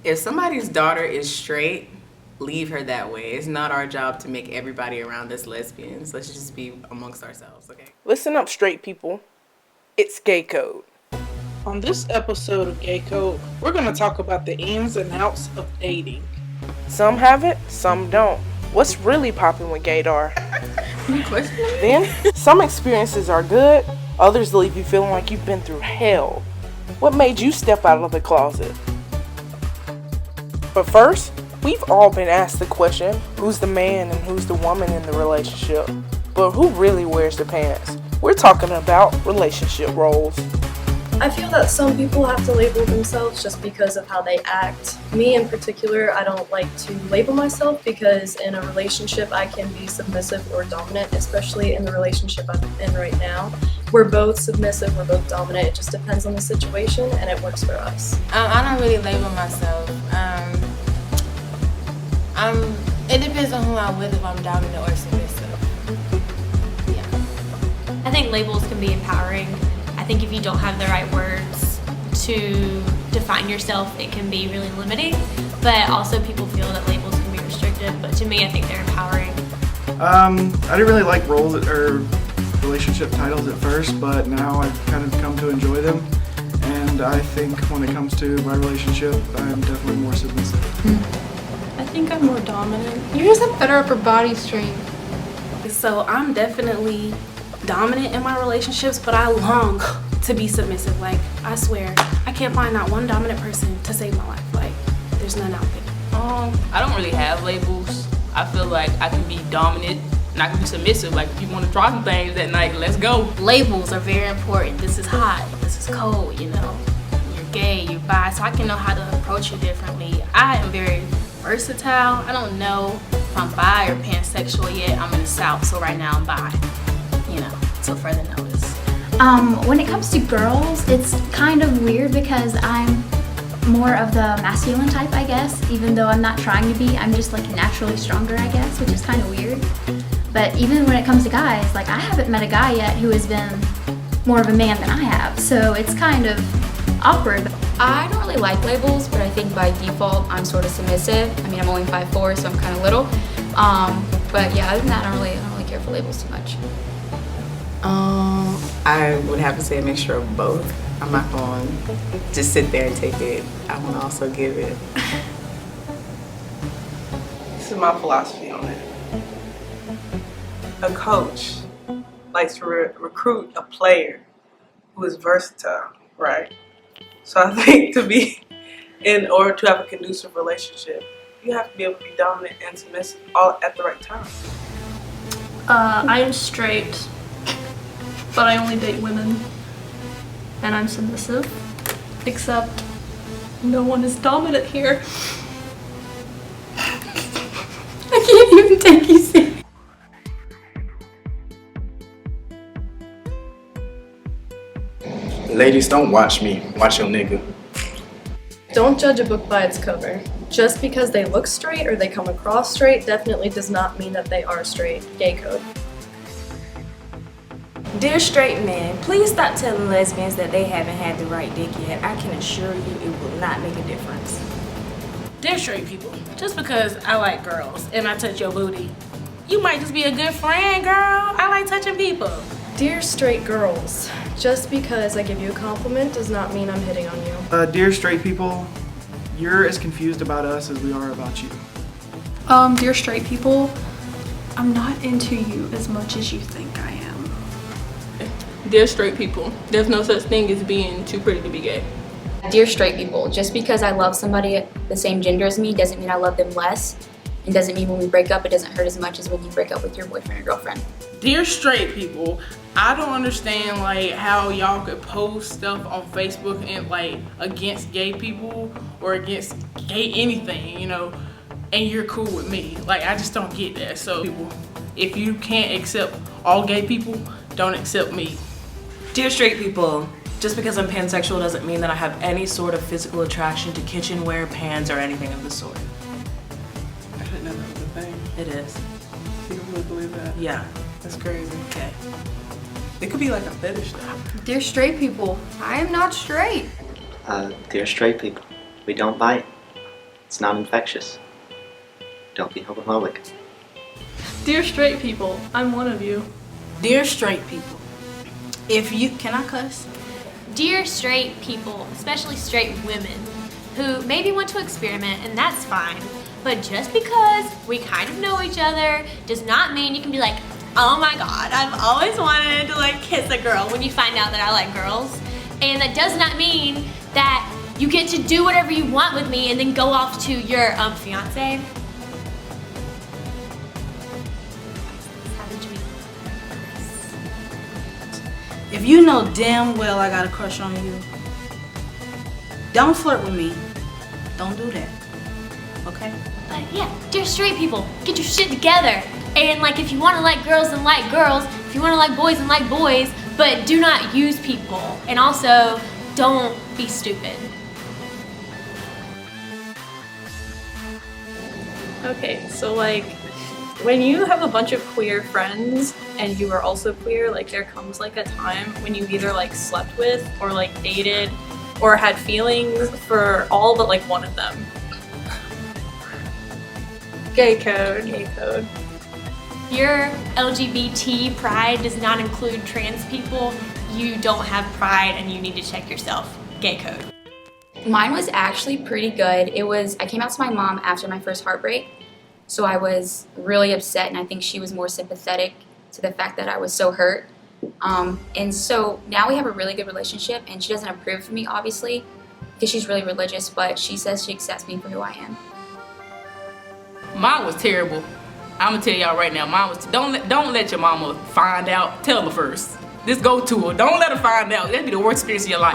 If somebody's daughter is straight, leave her that way. It's not our job to make everybody around us lesbians. Let's just be amongst ourselves, okay? Listen up, straight people. It's Gay Code. On this episode of Gay Code, we're going to talk about the ins and outs of dating. Some have it, some don't. What's really popping with Gaydar? Then, some experiences are good, others leave you feeling like you've been through hell. What made you step out of the closet? But first, we've all been asked the question, who's the man and who's the woman in the relationship? But who really wears the pants? We're talking about relationship roles. I feel that some people have to label themselves just because of how they act. Me in particular, I don't like to label myself because in a relationship I can be submissive or dominant, especially in the relationship I'm in right now. We're both submissive, we're both dominant. It just depends on the situation and it works for us. I don't really label myself. It depends on who I'm with, if I'm dominant or submissive. Yeah. I think labels can be empowering. I think if you don't have the right words to define yourself, it can be really limiting. But also people feel that labels can be restrictive. But to me, I think they're empowering. I didn't really like roles or relationship titles at first, but now I've kind of come to enjoy them. And I think when it comes to my relationship, I'm definitely more submissive. I think I'm more dominant. You just have better upper body strength. So I'm definitely dominant in my relationships, but I long to be submissive. Like, I swear, I can't find not one dominant person to save my life. Like, there's none out there. I don't really have labels. I feel like I can be dominant and I can be submissive. Like, if you want to try some things that night, let's go. Labels are very important. This is hot, this is cold, you know. You're gay, you're bi, so I can know how to approach you differently. I am very versatile. I don't know if I'm bi or pansexual yet. I'm in the South, so right now I'm bi. You know, till further notice. When it comes to girls, it's kind of weird because I'm more of the masculine type, I guess. Even though I'm not trying to be, I'm just like naturally stronger, I guess, which is kind of weird. But even when it comes to guys, like I haven't met a guy yet who has been more of a man than I have. So it's kind of awkward. I don't really like labels, but I think by default I'm sort of submissive. I mean, I'm only 5'4", so I'm kind of little. But yeah, other than that, I don't really care for labels too much. I would have to say a mixture of both. I'm not going to just sit there and take it. I want to also give it. This is my philosophy on it. A coach likes to recruit a player who is versatile, right? So I think in order to have a conducive relationship, you have to be able to be dominant and submissive all at the right time. I am straight, but I only date women, and I'm submissive, except no one is dominant here. I can't even take you serious. Ladies, don't watch me. Watch your nigga. Don't judge a book by its cover. Just because they look straight or they come across straight definitely does not mean that they are straight. Gay code. Dear straight men, please stop telling lesbians that they haven't had the right dick yet. I can assure you it will not make a difference. Dear straight people, just because I like girls and I touch your booty, you might just be a good friend, girl. I like touching people. Dear straight girls, just because I give you a compliment does not mean I'm hitting on you. Dear straight people, you're as confused about us as we are about you. Dear straight people, I'm not into you as much as you think I am. Dear straight people, there's no such thing as being too pretty to be gay. Dear straight people, just because I love somebody the same gender as me doesn't mean I love them less. It doesn't mean when we break up, it doesn't hurt as much as when you break up with your boyfriend or girlfriend. Dear straight people, I don't understand like how y'all could post stuff on Facebook and like against gay people or against gay anything, you know, and you're cool with me. Like, I just don't get that. So people, if you can't accept all gay people, don't accept me. Dear straight people, just because I'm pansexual doesn't mean that I have any sort of physical attraction to kitchenware, pans, or anything of the sort. I didn't know that was a thing. It is. You really believe that? Yeah. That's crazy. Okay. It could be like a fetish though. Dear straight people, I am not straight. Dear straight people, we don't bite. It's not infectious. Don't be homophobic. Dear straight people, I'm one of you. Dear straight people, if you, can I cuss? Dear straight people, especially straight women, who maybe want to experiment, and that's fine. But just because we kind of know each other does not mean you can be like, oh my god, I've always wanted to like kiss a girl when you find out that I like girls. And that does not mean that you get to do whatever you want with me and then go off to your fiance. If you know damn well I got a crush on you, don't flirt with me. Don't do that. Okay? But yeah, dear straight people, get your shit together. And like, if you want to like girls, then like girls. If you want to like boys, then like boys. But do not use people. And also, don't be stupid. Okay, so like, when you have a bunch of queer friends and you are also queer, like there comes like a time when you either like slept with or like dated or had feelings for all but like one of them. Gay code. Gay code. Your LGBT pride does not include trans people. You don't have pride and you need to check yourself. Gay code. Mine was actually pretty good. I came out to my mom after my first heartbreak, so I was really upset, and I think she was more sympathetic to the fact that I was so hurt. And so now we have a really good relationship, and she doesn't approve of me, obviously, because she's really religious, but she says she accepts me for who I am. Mine was terrible. I'm gonna tell y'all right now, mine was, don't let your mama find out. Tell her first. Just go to her. Don't let her find out. That'd be the worst experience of your life.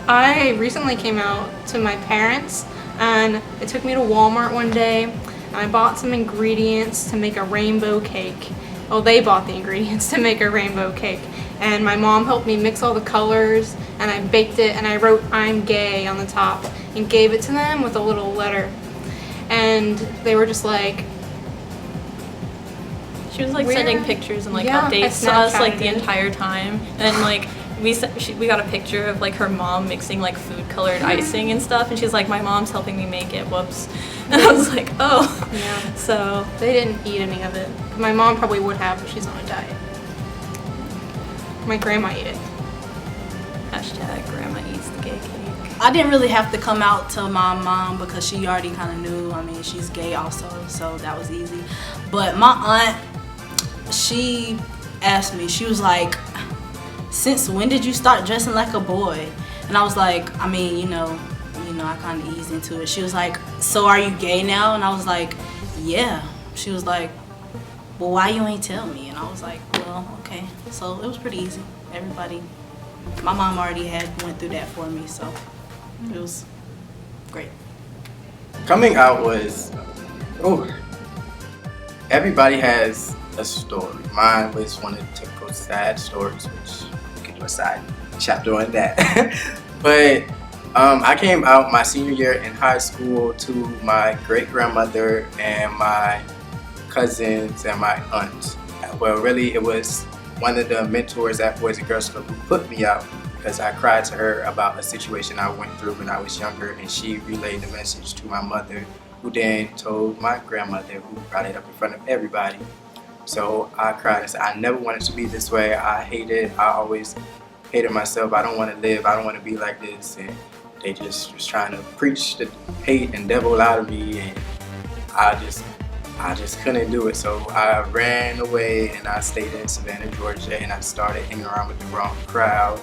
I recently came out to my parents, and they took me to Walmart one day, and I bought some ingredients to make a rainbow cake. Well, they bought the ingredients to make a rainbow cake, and my mom helped me mix all the colors, and I baked it, and I wrote "I'm gay" on the top and gave it to them with a little letter, and they were just like, She was like sending pictures and like Yeah, updates I to us like Snapchatted the it. entire time, and then like we got a picture of like her mom mixing like food colored icing and stuff, and she's like, my mom's helping me make it, whoops. And I was like, oh. Yeah. So they didn't eat any of it. My mom probably would have, but she's on a diet. My grandma ate it. Hashtag grandma eats the gay cake. I didn't really have to come out to my mom because she already kind of knew. I mean, she's gay also, so that was easy. But my aunt, she asked me, she was like, since when did you start dressing like a boy? And I was like, I mean, you know, I kind of eased into it. She was like, so are you gay now? And I was like, yeah. She was like, well, why you ain't tell me? And I was like, well, okay. So it was pretty easy. Everybody, my mom already went through that for me, so it was great. Coming out was, everybody has a story. Mine was one of the typical sad stories, which we can do a side chapter on that. But I came out my senior year in high school to my great-grandmother and my cousins and my aunt. Well, really, it was one of the mentors at Boys and Girls Club who put me out, because I cried to her about a situation I went through when I was younger, and she relayed the message to my mother, who then told my grandmother, who brought it up in front of everybody. So I cried and said, I never wanted to be this way. I always hated myself. I don't want to live. I don't want to be like this. And they just was trying to preach the hate and devil out of me, and I just couldn't do it. So I ran away and I stayed in Savannah, Georgia, and I started hanging around with the wrong crowd.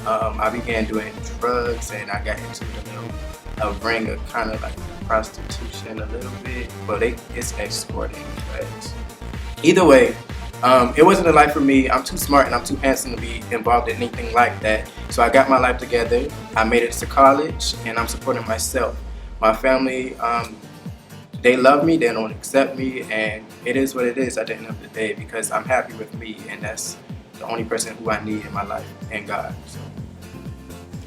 I began doing drugs, and I got into a ring of kind of like prostitution a little bit. But it's escorting. But either way, it wasn't a life for me. I'm too smart and I'm too handsome to be involved in anything like that. So I got my life together. I made it to college, and I'm supporting myself. My family, they love me, they don't accept me, and it is what it is at the end of the day, because I'm happy with me, and that's the only person who I need in my life, and God. So.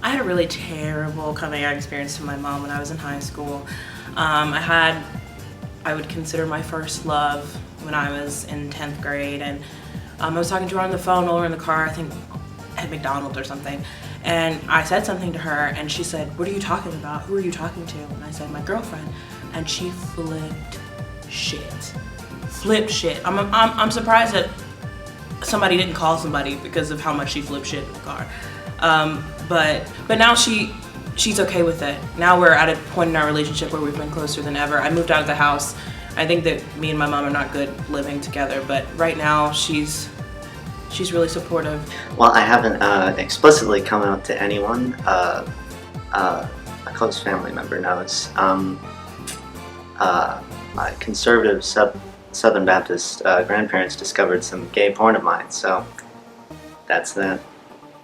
I had a really terrible coming out experience from my mom when I was in high school. I would consider my first love when I was in 10th grade, and I was talking to her on the phone while we were in the car, I think at McDonald's or something, And I said something to her and she said, what are you talking about? Who are you talking to? And I said, my girlfriend. And she flipped shit. Flipped shit. I'm surprised that somebody didn't call somebody because of how much she flipped shit in the car. But now she's okay with it. Now we're at a point in our relationship where we've been closer than ever. I moved out of the house. I think that me and my mom are not good living together, but right now she's really supportive. Well, I haven't explicitly come out to anyone. A close family member knows. My conservative Southern Baptist grandparents discovered some gay porn of mine, so that's that.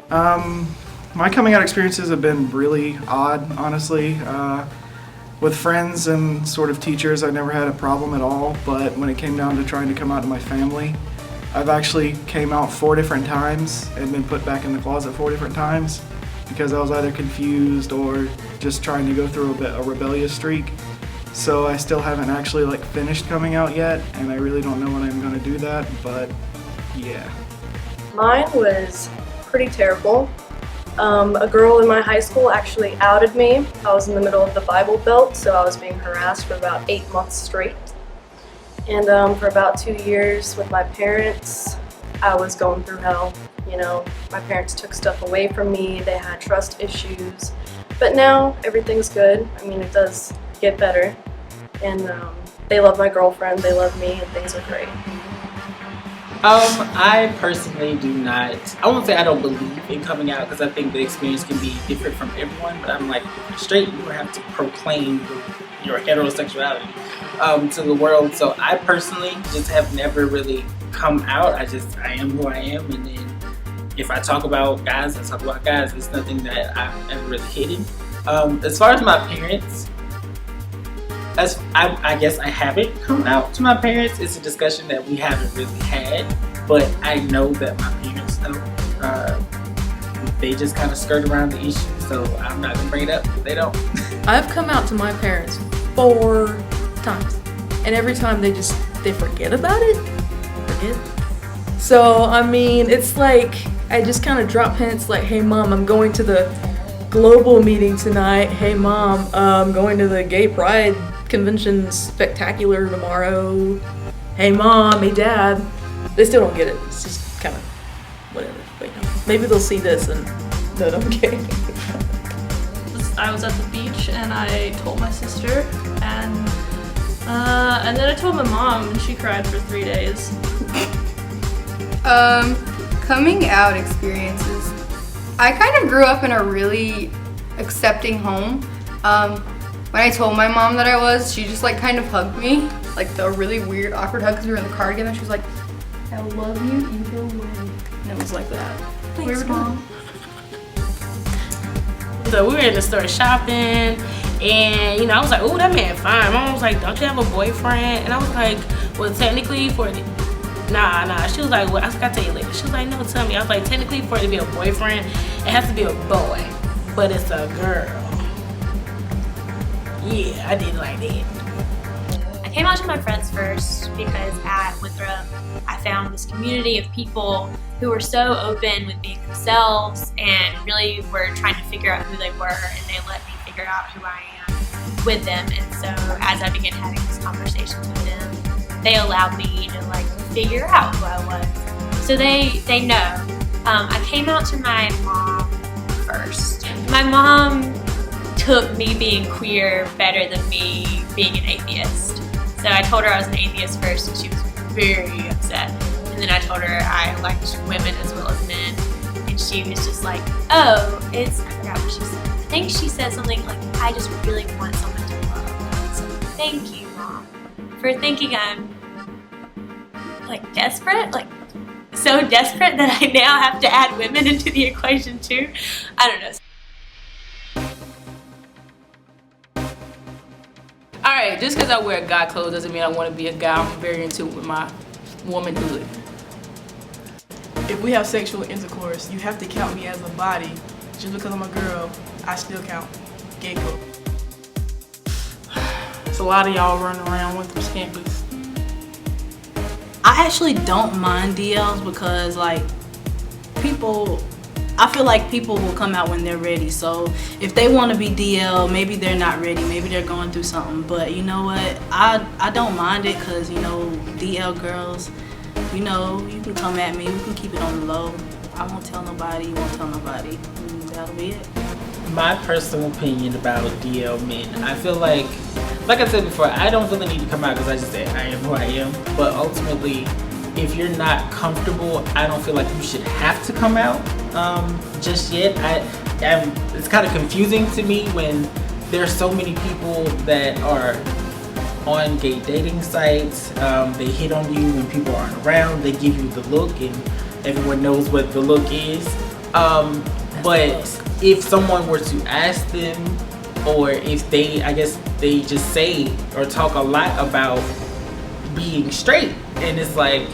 My coming out experiences have been really odd, honestly. With friends and sort of teachers, I never had a problem at all, but when it came down to trying to come out to my family, I've actually came out 4 different times and been put back in the closet 4 different times because I was either confused or just trying to go through a rebellious streak. So I still haven't actually like finished coming out yet, and I really don't know when I'm gonna do that, but yeah. Mine was pretty terrible. A girl in my high school actually outed me. I was in the middle of the Bible Belt, so I was being harassed for about 8 months straight. And for about 2 years with my parents, I was going through hell. You know, my parents took stuff away from me, they had trust issues. But now, everything's good. I mean, it does get better. And they love my girlfriend, they love me, and things are great. I personally do not, I won't say I don't believe in coming out because I think the experience can be different from everyone, but I'm like, if you're straight, you have to proclaim your heterosexuality to the world. So I personally just have never really come out. I am who I am, and then if I talk about guys, I talk about guys. It's nothing that I've ever really hidden. As far as my parents, I guess I haven't come out to my parents. It's a discussion that we haven't really had, but I know that my parents know. They just kind of skirt around the issue, so I'm not gonna bring it up if they don't. I've come out to my parents 4 times, and every time they forget about it. So I mean, it's like I just kind of drop hints like, "Hey mom, I'm going to the global meeting tonight. Hey mom, I'm going to the gay pride convention spectacular tomorrow. Hey mom, hey dad." They still don't get it. It's just kind of whatever. But you know, maybe they'll see this and know that I'm gay. I was at the beach and I told my sister, and then I told my mom, and she cried for 3 days. Coming out experiences. I kind of grew up in a really accepting home. When I told my mom that I was, she just like kind of hugged me, like the really weird, awkward hug because we were in the car together. She was like, "I love you either way," and it was like that. Thanks, Mom. So we were in the store shopping, and you know, I was like, "Oh, that man fine." Mom was like, "Don't you have a boyfriend?" And I was like, "Well, technically for the nah." She was like, "Well, I'll tell you later." She was like, "No, tell me." I was like, "Technically for it to be a boyfriend, it has to be a boy, but it's a girl." Yeah, I did like that. I came out to my friends first because at Winthrop, I found this community of people who were so open with being themselves and really were trying to figure out who they were, and they let me figure out who I am with them. And so as I began having these conversations with them, they allowed me to like figure out who I was. So they know. I came out to my mom first. My mom took me being queer better than me being an atheist. So I told her I was an atheist first, and she was very upset. And then I told her I liked women as well as men, and she was just like, "Oh, I forgot what she said. I think she said something like, I just really want someone to love." So thank you, Mom, for thinking I'm like desperate, like so desperate that I now have to add women into the equation too. I don't know. Alright, just because I wear guy clothes doesn't mean I want to be a guy. I'm very in tune with my womanhood. If we have sexual intercourse, you have to count me as a body. Just because I'm a girl, I still count gay code. It's a lot of y'all running around with them campus. I actually don't mind DLs because like people I feel like people will come out when they're ready. So if they want to be DL, maybe they're not ready. Maybe they're going through something. But you know what? I don't mind it because, you know, DL girls, you know, you can come at me. We can keep it on the low. I won't tell nobody. You won't tell nobody. And that'll be it. My personal opinion about DL men, I feel like I said before, I don't really need to come out because I just say I am who I am. But ultimately, if you're not comfortable, I don't feel like you should have to come out just yet. It's kind of confusing to me when there's so many people that are on gay dating sites. They hit on you when people aren't around. They give you the look, and everyone knows what the look is. But if someone were to ask them, or if they just say or talk a lot about being straight, and it's like,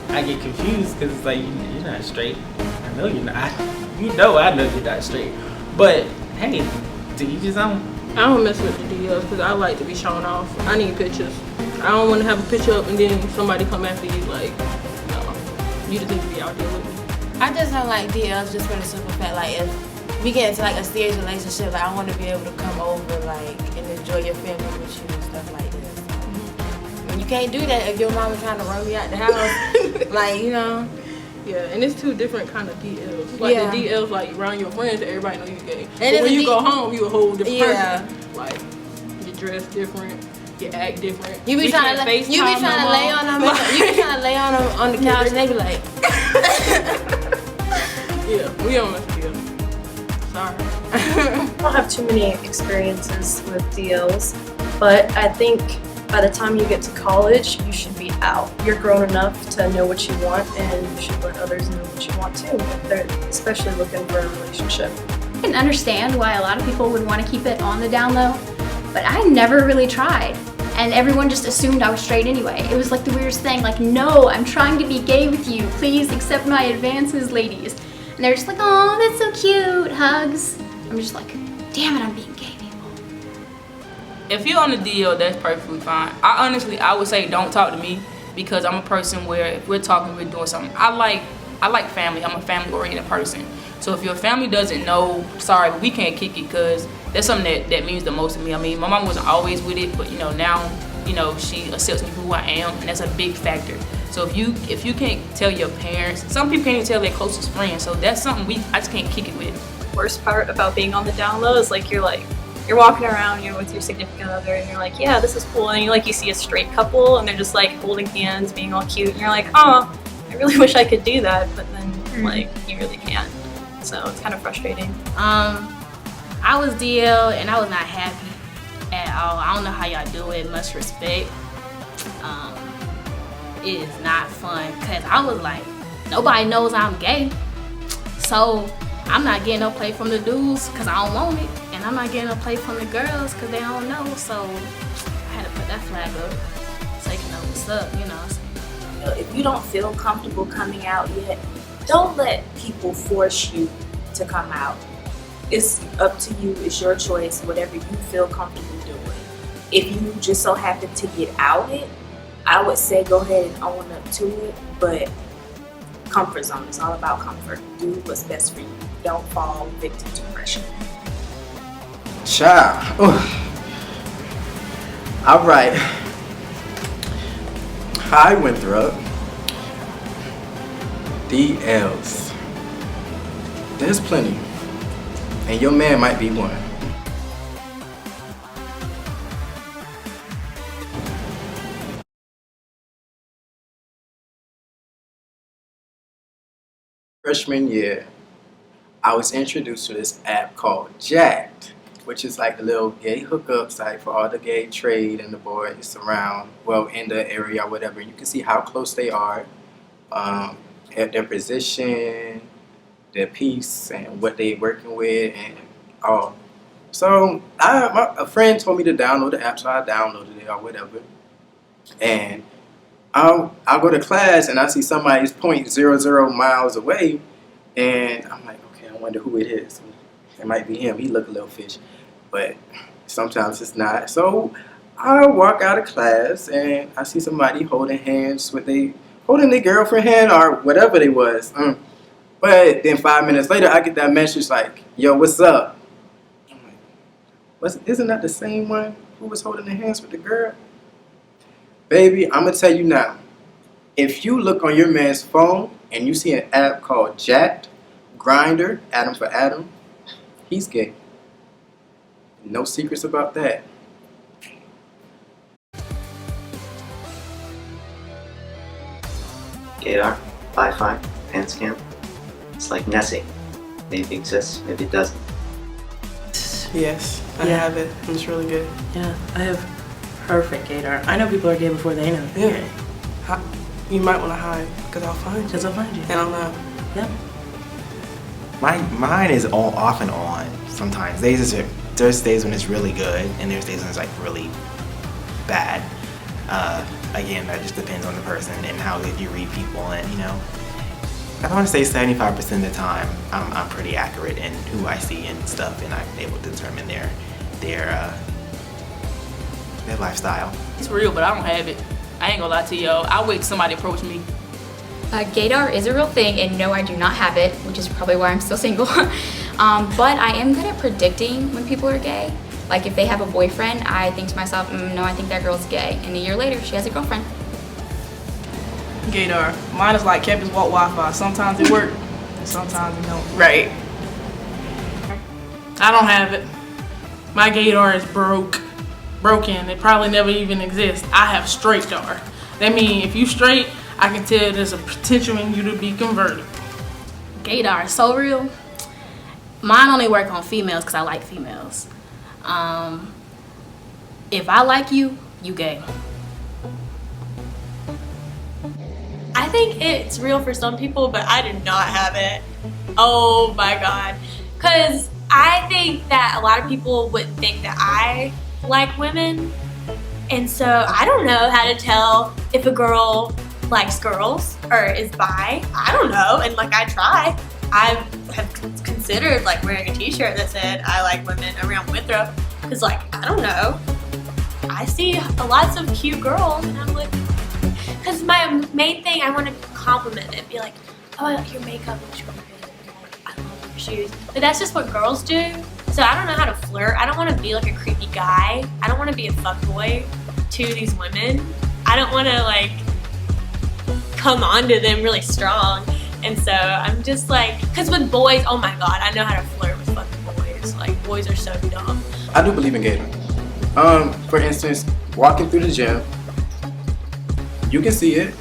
I get confused because it's like, you're not straight. I know you're not. You know I know you're not straight. But hey, to each his own. I don't mess with the DLs because I like to be shown off. I need pictures. I don't want to have a picture up and then somebody come after you like, no, you just need to be out there with me. I just don't like DLs just for the simple fact, like, if we get into like a serious relationship, like, I want to be able to come over, like, and enjoy your family with you and stuff like this. And you can't do that if your mama trying to run you out the house. Like, you know. Yeah, and it's two different kind of DLs. Like the DLs, like around your friends, everybody know you gay. But when you go home, you a whole different person. Like, you dress different, you act different. You be trying to lay on them. You be trying to lay on them on the couch, and they be like. Yeah, we don't mess with DLs. Sorry. I don't have too many experiences with DLs, but I think by the time you get to college, you should be out. You're grown enough to know what you want, and you should let others know what you want too, if they're especially looking for a relationship. I can understand why a lot of people would want to keep it on the down low, but I never really tried. And everyone just assumed I was straight anyway. It was like the weirdest thing, like, no, I'm trying to be gay with you. Please accept my advances, ladies. And they're just like, oh, that's so cute, hugs. I'm just like, damn it, I'm being gay. If you're on the DL, that's perfectly fine. I would say don't talk to me because I'm a person where if we're talking, we're doing something. I like family. I'm a family-oriented person. So if your family doesn't know, sorry, but we can't kick it because that's something that means the most to me. I mean, my mom wasn't always with it, but now, she accepts me for who I am, and that's a big factor. So if you can't tell your parents, some people can't even tell their closest friends. So that's something I just can't kick it with. Worst part about being on the down low is you're walking around, with your significant other, and you're like, yeah, this is cool. And you see a straight couple, and they're just like holding hands, being all cute, and you're like, oh, I really wish I could do that, but then you really can't. So it's kind of frustrating. I was DL and I was not happy at all. I don't know how y'all do it. Much respect. It is not fun because I was like, nobody knows I'm gay, so I'm not getting no play from the dudes because I don't want it. And I'm not getting a play from the girls because they don't know, so I had to put that flag up, so they can know what's up, If you don't feel comfortable coming out yet, don't let people force you to come out. It's up to you, it's your choice, whatever you feel comfortable doing. If you just so happen to get out it, I would say go ahead and own up to it, but comfort zone, it's all about comfort. Do what's best for you. Don't fall victim to pressure. Child. All right. Hi, Winthrop. DLs. There's plenty. And your man might be one. Freshman year, I was introduced to this app called Jacked, which is like a little gay hookup site for all the gay trade and the boys around, in the area or whatever. You can see how close they are, at their position, their piece, and what they're working with, and all. So a friend told me to download the app, so I downloaded it or whatever. And I'll go to class and I see somebody's 0.00 miles away, and I'm like, okay, I wonder who it is. It might be him. He look a little fish, but sometimes it's not. So I walk out of class and I see somebody holding hands with holding their girlfriend hand or whatever they was. But then 5 minutes later, I get that message like, yo, what's up? I'm like, isn't that the same one who was holding the hands with the girl? Baby, I'm going to tell you now. If you look on your man's phone and you see an app called Jacked, Grinder, Adam for Adam, he's gay. No secrets about that. Gaydar, Wi-Fi, pants cam. It's like Nessie. Maybe it exists, maybe it doesn't. Yes, I have it. It's really good. Yeah, I have perfect Gaydar. I know people are gay before they know. Yeah. You might want to hide, because I'll find you. Because I'll find you. And I'll know. Yep. Mine is all off and on sometimes. There's days when it's really good, and there's days when it's like really bad. Again, that just depends on the person and how good you read people, and you know, I want to say 75% of the time I'm pretty accurate in who I see and stuff, and I'm able to determine their lifestyle. It's real, but I don't have it. I ain't gonna lie to y'all. I'll wait till somebody approach me. Gaydar is a real thing, and no, I do not have it, which is probably why I'm still single. But I am good at predicting when people are gay. Like if they have a boyfriend, I think to myself, no, I think that girl's gay. And a year later, she has a girlfriend. Gaydar. Mine is like Campus Walk Wi-Fi. Sometimes it works, sometimes it don't. Right. I don't have it. My Gaydar is broken. It probably never even exists. I have straight dar. That means if you straight, I can tell there's a potential in you to be converted. Gaydar is so real. Mine only work on females because I like females. If I like you, you gay. I think it's real for some people, but I do not have it. Oh my god. Because I think that a lot of people would think that I like women. And so I don't know how to tell if a girl likes girls or is bi. I don't know. And like I try. I have considered like wearing a t-shirt that said I like women around Winthrop. Because like, I don't know. I see lots of cute girls and I'm like, because my main thing, I want to compliment it, be like, oh, I like your makeup looks really good. I love your shoes. But that's just what girls do. So I don't know how to flirt. I don't want to be like a creepy guy. I don't want to be a fuckboy to these women. I don't want to like come onto them really strong. And so I'm just like, because with boys, oh my god, I know how to flirt with fucking boys. Like boys are so dumb. I do believe in Gaydar. For instance, walking through the gym, you can see it.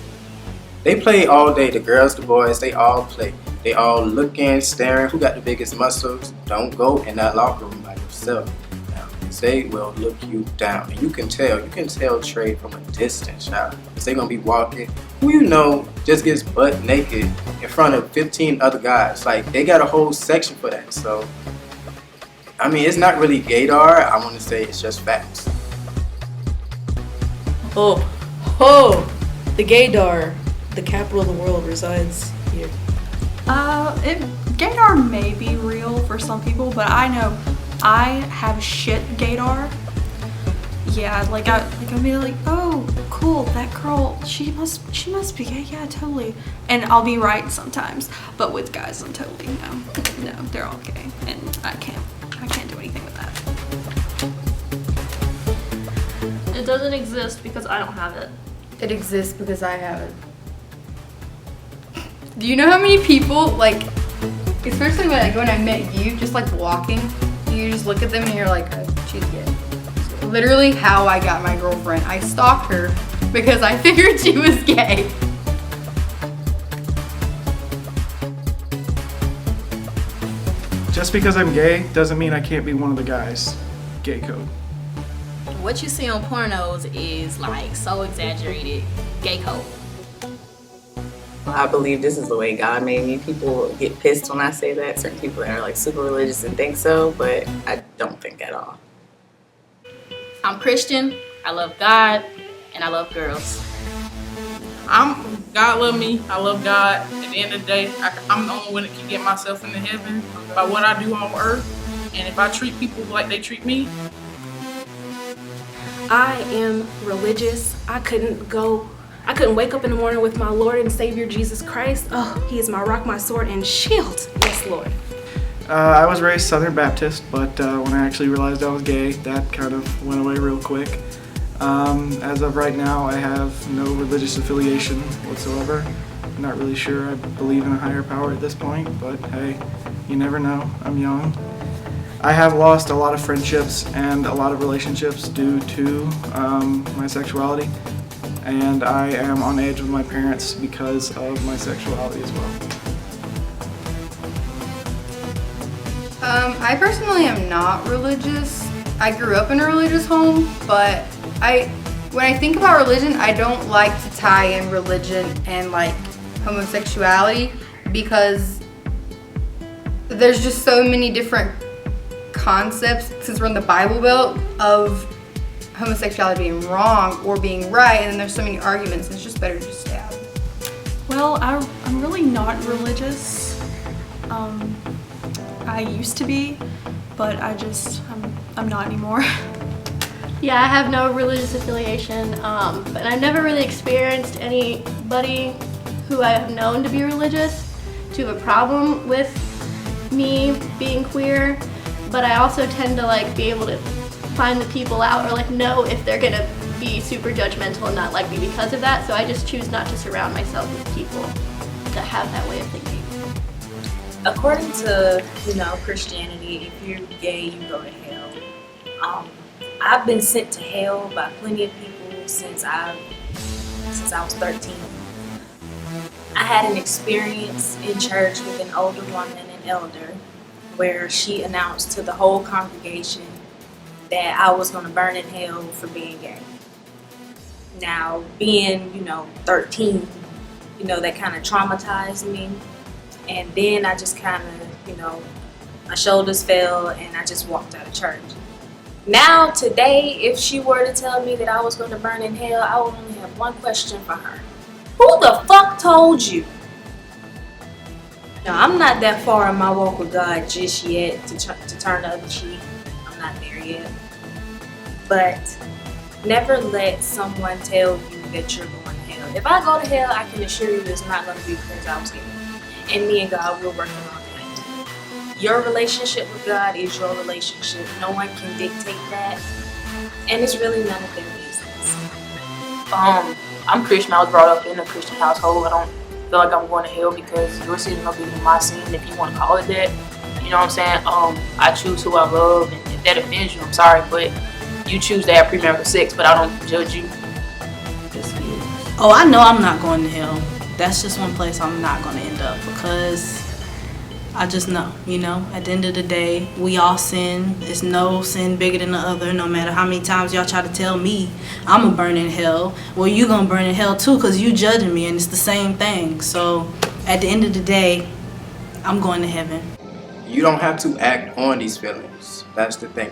They play all day. The girls, the boys, they all play. They all looking, staring. Who got the biggest muscles? Don't go in that locker room by yourself. Now, they will look you down. And you can tell. You can tell Trey from a distance, child. Because they're going to be walking. Who you know just gets butt naked in front of 15 other guys. Like, they got a whole section for that. So, I mean, it's not really Gaydar. I want to say it's just facts. The Gaydar, the capital of the world, resides here. Gaydar may be real for some people, but I know I have shit Gaydar. Yeah, like I'd be like, oh, cool, that girl, she must be gay, yeah, totally. And I'll be right sometimes, but with guys, I'm totally no, they're all gay, and I can't do anything with that. It doesn't exist because I don't have it. It exists because I have it. Do you know how many people, like, especially when I met you, just like walking, you just look at them and you're like, oh, she's gay. Literally how I got my girlfriend. I stalked her because I figured she was gay. Just because I'm gay doesn't mean I can't be one of the guys. Gay code. What you see on pornos is like so exaggerated. Gay code. I believe this is the way God made me. People get pissed when I say that. Certain people that are like super religious and think so, but I don't think at all. I'm Christian, I love God, and I love girls. God love me, I love God. At the end of the day, I'm the only one that can get myself into heaven by what I do on earth. And if I treat people like they treat me. I am religious. I couldn't go I couldn't wake up in the morning with my Lord and Savior Jesus Christ. Oh, he is my rock, my sword, and shield. Yes, Lord. I was raised Southern Baptist, but when I actually realized I was gay, that kind of went away real quick. As of right now, I have no religious affiliation whatsoever. I'm not really sure I believe in a higher power at this point, but hey, you never know. I'm young. I have lost a lot of friendships and a lot of relationships due to my sexuality, and I am on edge with my parents because of my sexuality as well. I personally am not religious. I grew up in a religious home, but when I think about religion, I don't like to tie in religion and like homosexuality because there's just so many different concepts, since we're in the Bible Belt, of homosexuality being wrong or being right, and then there's so many arguments, and it's just better to just stay out. Well, I'm really not religious. I used to be, but I'm not anymore. Yeah, I have no religious affiliation, but I've never really experienced anybody who I have known to be religious to have a problem with me being queer, but I also tend to like be able to find the people out or like know if they're gonna be super judgmental and not like me because of that, so I just choose not to surround myself with people that have that way of thinking. According to, Christianity, if you're gay, you go to hell. I've been sent to hell by plenty of people since I was 13. I had an experience in church with an older woman, an elder, where she announced to the whole congregation that I was going to burn in hell for being gay. Now, being, 13, that kind of traumatized me. And then I just kind of, my shoulders fell and I just walked out of church. Now, today, if she were to tell me that I was going to burn in hell, I would only have one question for her. Who the fuck told you? Now, I'm not that far in my walk with God just yet to turn the other cheek. I'm not there yet. But never let someone tell you that you're going to hell. If I go to hell, I can assure you it's not going to be because I was gay. And me and God, we're working on that. Your relationship with God is your relationship. No one can dictate that. And it's really none of their business. I'm Christian. I was brought up in a Christian household. I don't feel like I'm going to hell because your sin is no bigger than my sin, if you want to call it that. You know what I'm saying? I choose who I love, and if that offends you, I'm sorry, but you choose to have premarital sex, but I don't judge you. Oh, I know I'm not going to hell. That's just one place I'm not going to end up because I just know, at the end of the day, we all sin. There's no sin bigger than the other, no matter how many times y'all try to tell me I'm going to burn in hell. Well, you going to burn in hell too because you judging me, and it's the same thing. So at the end of the day, I'm going to heaven. You don't have to act on these feelings. That's the thing.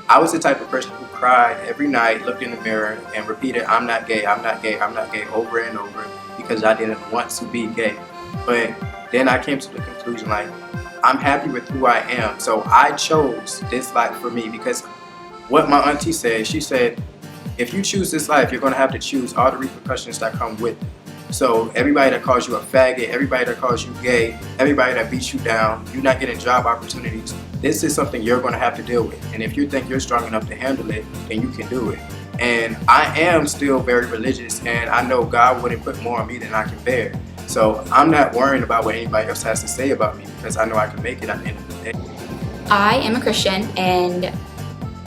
I was the type of person who cried every night, looked in the mirror, and repeated, I'm not gay, I'm not gay, I'm not gay, over and over, because I didn't want to be gay. But then I came to the conclusion, like, I'm happy with who I am. So I chose this life for me because what my auntie said, she said, if you choose this life, you're going to have to choose all the repercussions that come with it. So everybody that calls you a faggot, everybody that calls you gay, everybody that beats you down, you're not getting job opportunities. This is something you're going to have to deal with. And if you think you're strong enough to handle it, then you can do it. And I am still very religious, and I know God wouldn't put more on me than I can bear. So I'm not worrying about what anybody else has to say about me because I know I can make it at the end of the day. I am a Christian, and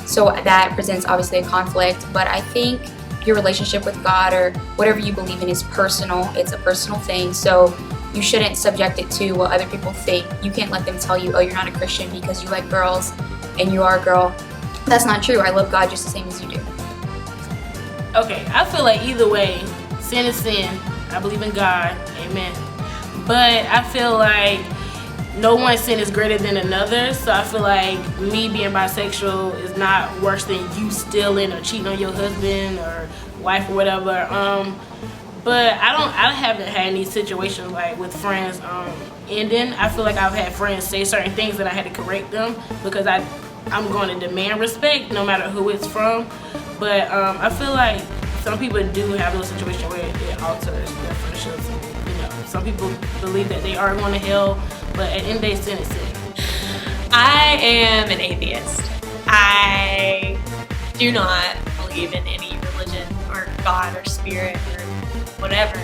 so that presents obviously a conflict, but I think your relationship with God or whatever you believe in is personal. It's a personal thing, so you shouldn't subject it to what other people think. You can't let them tell you, oh, you're not a Christian because you like girls and you are a girl. That's not true. I love God just the same as you do. Okay, I feel like either way, sin is sin. I believe in God, amen. But I feel like no one sin is greater than another, so I feel like me being bisexual is not worse than you stealing or cheating on your husband or wife or whatever. But I haven't had any situations like with friends ending. I feel like I've had friends say certain things and I had to correct them because I'm going to demand respect no matter who it's from. But I feel like some people do have those situations where it alters their friendships. And, you know, some people believe that they are going to hell, but at the end of the day, sin is sin. I am an atheist. I do not believe in any religion or God or spirit or whatever.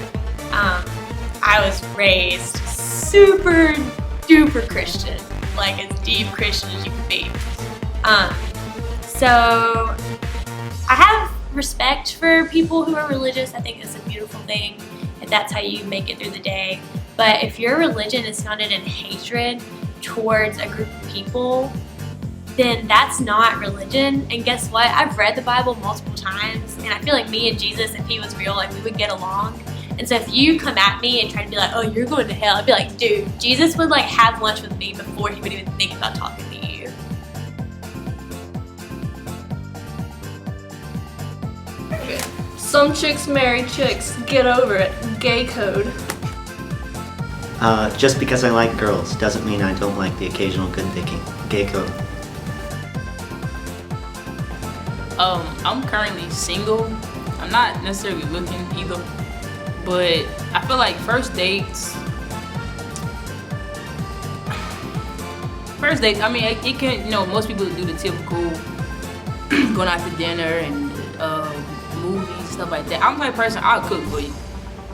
I was raised super duper Christian, like as deep Christian as you can be. So I have respect for people who are religious. I think it's a beautiful thing if that's how you make it through the day. But if your religion is founded in hatred towards a group of people, then that's not religion. And guess what? I've read the Bible multiple times, and I feel like me and Jesus, if he was real, like we would get along. And so if you come at me and try to be like, oh, you're going to hell, I'd be like, dude, Jesus would like have lunch with me before he would even think about talking to you. Some chicks marry chicks. Get over it. Gay code. Just because I like girls doesn't mean I don't like the occasional good thinking. Gay code. I'm currently single. I'm not necessarily looking either, but I feel like first dates, I mean, it can, you know, most people do the typical going out to dinner and movies, stuff like that. I'm the type of person, I'll cook for you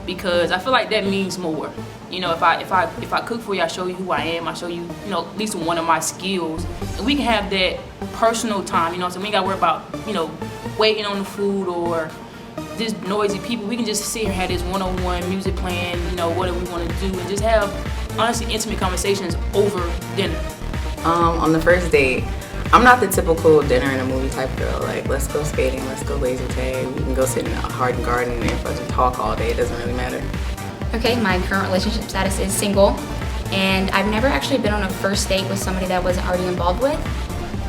because I feel like that means more. You know, if I cook for you, I show you who I am, I show you, you know, at least one of my skills, and we can have that personal time, you know, so we ain't gotta worry about, you know, waiting on the food or just noisy people. We can just sit here and have this one-on-one music playing, you know, what do we want to do, and just have honestly intimate conversations over dinner. On the first date, I'm not the typical dinner and a movie type girl. Like, let's go skating, let's go laser tag, we can go sit in a Harden Garden and fucking talk all day. It doesn't really matter. Okay, my current relationship status is single, and I've never actually been on a first date with somebody that I wasn't already involved with.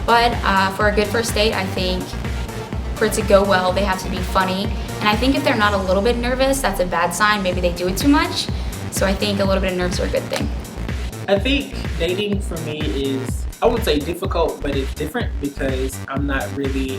But for a good first date, I think for it to go well, they have to be funny. And I think if they're not a little bit nervous, that's a bad sign. Maybe they do it too much. So I think a little bit of nerves are a good thing. I think dating for me is, I wouldn't say difficult, but it's different because I'm not really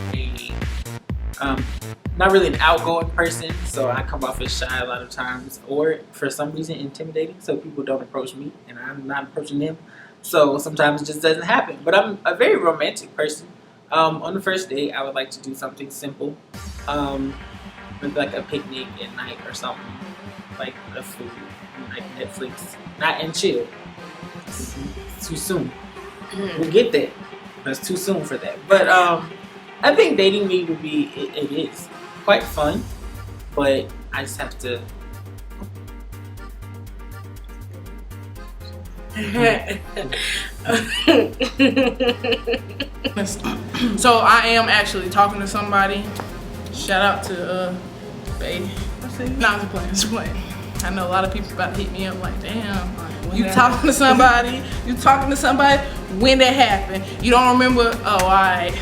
an outgoing person, so I come off as shy a lot of times, or for some reason intimidating, so people don't approach me and I'm not approaching them. So sometimes it just doesn't happen. But I'm a very romantic person. On the first date, I would like to do something simple, maybe like a picnic at night or something, like a food, like Netflix, and chill. It's too soon. We'll get there. But it's too soon for that. But I think dating me would be, it is quite fun, but I just have to. So I am actually talking to somebody. Shout out to baby. No, I'm just playing. I know a lot of people about to hit me up like, damn, you talking to somebody? You talking to somebody? When that happened? You don't remember? Oh, alright.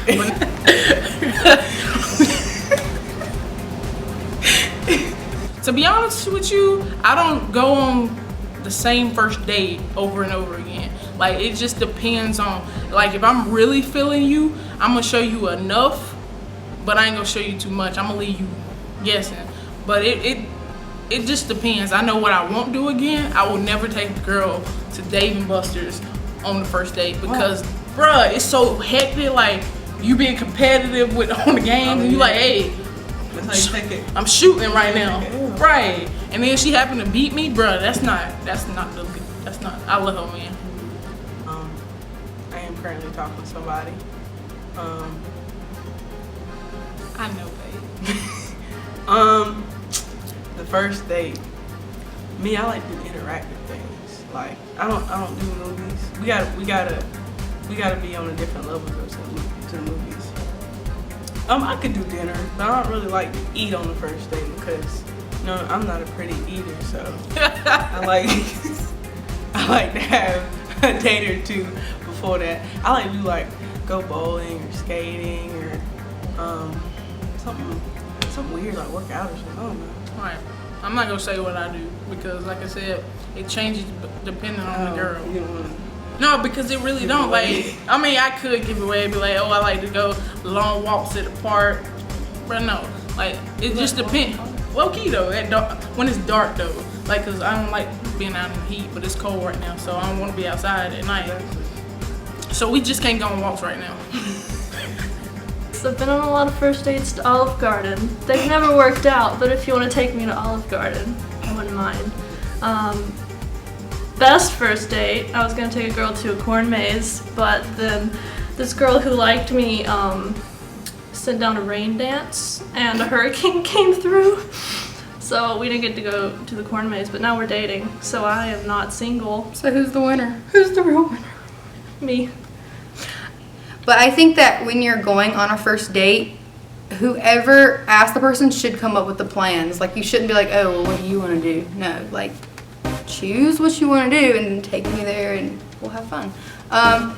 To be honest with you, I don't go on the same first date over and over again. Like, it just depends on, like, if I'm really feeling you, I'm gonna show you enough, but I ain't gonna show you too much. I'm gonna leave you guessing. But it just depends. I know what I won't do again. I will never take a girl to Dave & Buster's on the first date because, bruh, it's so hectic. Like, you being competitive with on the games, and you like, hey, that's how you take it. I'm shooting right now, right? And then she happened to beat me, bruh. That's not. I love her, man. I am currently talking to somebody. I know, babe. The first date. Me, I like to do interactive things. Like, I don't do movies. We gotta be on a different level to the movies. I could do dinner, but I don't really like to eat on the first date because, you know, I'm not a pretty eater, so I like to have a date or two before that. I like to do like go bowling or skating or something weird like work out or something. I don't know. Right. I'm not gonna say what I do because, like I said, it changes depending on the girl. You don't wanna No, because it really don't. Like, I mean, I could give away and be like, oh, I like to go long walks at the park. But no, Like, it just depends. Low key though, when it's dark though. Like, cause I don't like being out in the heat, but it's cold right now, so I don't want to be outside at night. So we just can't go on walks right now. So I've been on a lot of first dates to Olive Garden. They've never worked out, but if you want to take me to Olive Garden, I wouldn't mind. Best first date, I was gonna take a girl to a corn maze, but then this girl who liked me sent down a rain dance and a hurricane came through. So we didn't get to go to the corn maze, but now we're dating, so I am not single. So who's the winner? Who's the real winner? Me. But I think that when you're going on a first date, whoever asked the person should come up with the plans. Like, you shouldn't be like, oh, well, what do you want to do? No, like, choose what you want to do and take me there and we'll have fun. I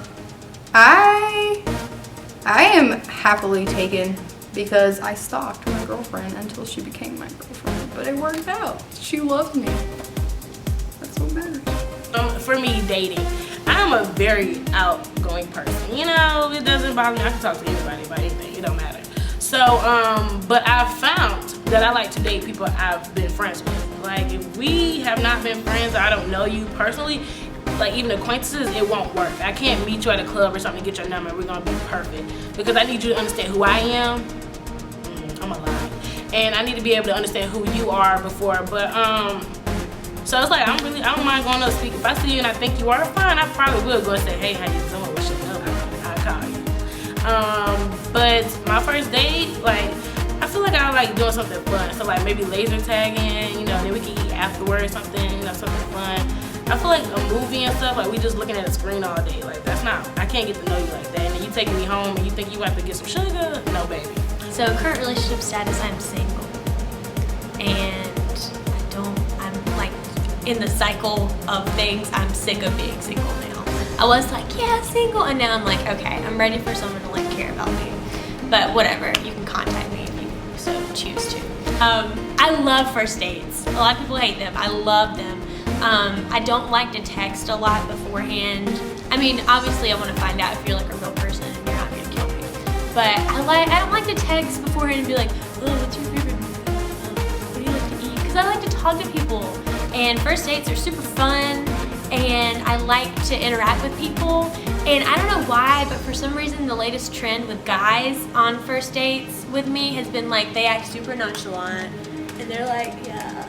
am happily taken because I stalked my girlfriend until she became my girlfriend. But it worked out. She loved me. That's what matters. For me, dating, I'm a very outgoing person. You know, it doesn't bother me. I can talk to anybody about anything. It don't matter. So, but I've found that I like to date people I've been friends with. Like, if we have not been friends, or I don't know you personally, like even acquaintances, it won't work. I can't meet you at a club or something and get your number. We're gonna be perfect because I need you to understand who I am. I'm a lie, and I need to be able to understand who you are before. But so it's like I don't mind going up speak. If I see you and I think you are fine, I probably will go and say, hey, how you doing? What's your number? I'll call you. But my first date, like, I feel like I like doing something fun. So like maybe laser tagging, you know, then we can eat afterwards, something, you know, something fun. I feel like a movie and stuff, like we just looking at a screen all day. Like that's not, I can't get to know you like that. And then you taking me home and you think you have to get some sugar? No, baby. So current relationship status, I'm single. And I'm like in the cycle of things, I'm sick of being single now. I was like, yeah, single, and now I'm like, okay, I'm ready for someone to like care about me. But whatever, you can contact me if you so choose to. I love first dates. A lot of people hate them. I love them. I don't like to text a lot beforehand. I mean, obviously I want to find out if you're like a real person and you're not going to kill me. But I don't like to text beforehand and be like, oh, what's your favorite movie? What do you like to eat? Because I like to talk to people. And first dates are super fun. And I like to interact with people. And I don't know why, but for some reason the latest trend with guys on first dates with me has been like they act super nonchalant. And they're like, yeah.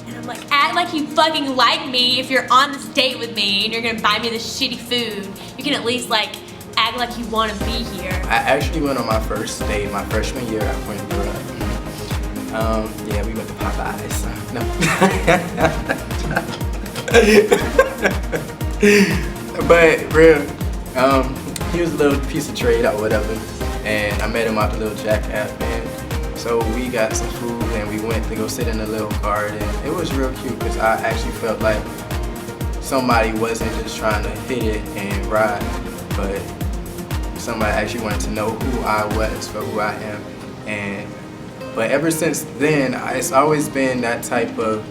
And I'm like, act like you fucking like me if you're on this date with me and you're gonna buy me this shitty food. You can at least like act like you wanna be here. I actually went on my first date my freshman year at Winthrop. Yeah, we went to Popeyes. No. But real, he was a little piece of trade or whatever, and I met him out the little Jack app, and so we got some food and we went to go sit in a little garden. It was real cute because I actually felt like somebody wasn't just trying to hit it and ride, but somebody actually wanted to know who I was for who I am. But ever since then, it's always been that type of,